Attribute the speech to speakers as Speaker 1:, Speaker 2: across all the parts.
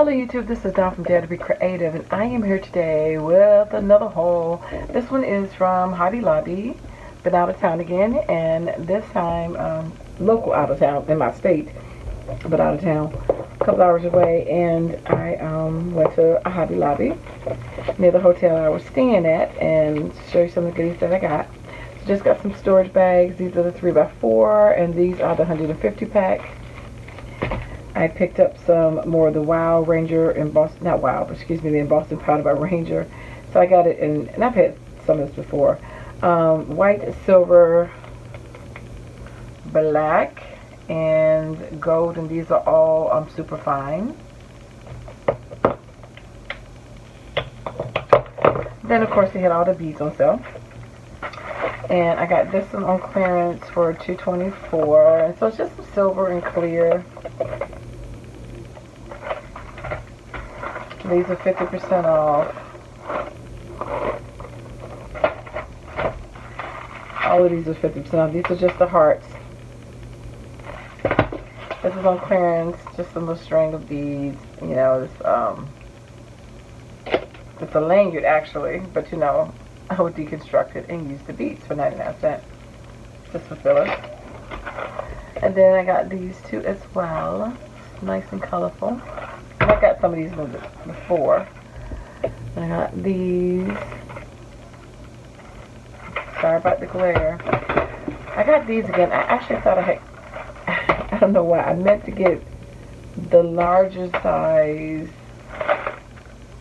Speaker 1: Hello YouTube, this is Dawn from DaretoBeCreative, and I am here today with another haul. This one is from Hobby Lobby. Been out of town again, and this time local out of town in my state, but out of town a couple hours away. And I went to a Hobby Lobby near the hotel I was staying at, and show you some of the goodies that I got. So just got some storage bags. These are the 3x4, and these are the 150 pack. I picked up some more of the Wow Ranger in Boston, not Wow, but excuse me, the Boston Powder by Ranger. So I got it in, and I've had some of this before. White, silver, black, and gold, and these are all super fine. Then of course they had all the beads on sale. And I got this one on clearance for $224. And so it's just some silver and clear. These are 50% off. All of these are 50% off. These are just the hearts. This is on clearance. Just a little string of beads. You know, it's a lanyard actually, but you know, I would deconstruct it and use the beads for 99 cents. Just for filler. And then I got these two as well. Nice and colorful. And I got some of these ones before. I got these. Sorry about the glare. I got these again. I actually thought I had, I don't know why. I meant to get the larger size,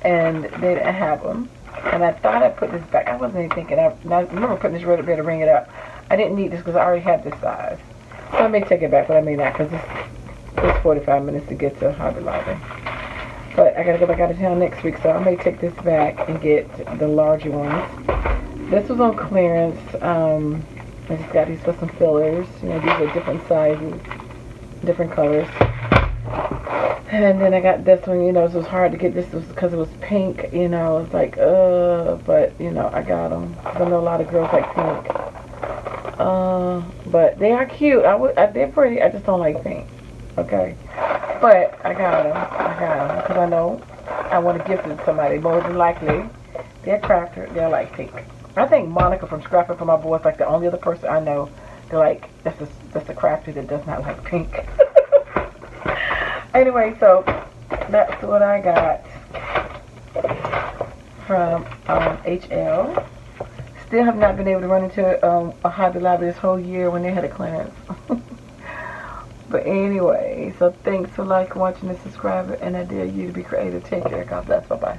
Speaker 1: and they didn't have them. And I thought I put this back. I wasn't even thinking. I remember putting this right up there to ring it up. I didn't need this because I already had this size. So I may take it back, but I may not, because it's 45 minutes to get to Hobby Lobby. But I gotta go back out of town next week, so I may take this back and get the larger ones. This was on clearance. I just got these for some fillers. You know, these are different sizes, different colors. And then I got this one. You know, it was hard to get this because it was pink. You know, it's like, but you know, I got them. I know a lot of girls like pink. But they are cute. They're pretty. I just don't like pink. Okay. But I got them because I know I want to gift it to somebody. More than likely, they're crafter. They're like pink. I think Monica from Scrapping for My Boy is like the only other person I know that like that's a crafter that does not like pink. Anyway, so that's what I got from HL. Still have not been able to run into a Hobby Lobby this whole year when they had a clearance. But anyway, so thanks for liking, watching, and subscribing, and I dare you to be creative. Take care. God bless. Bye-bye.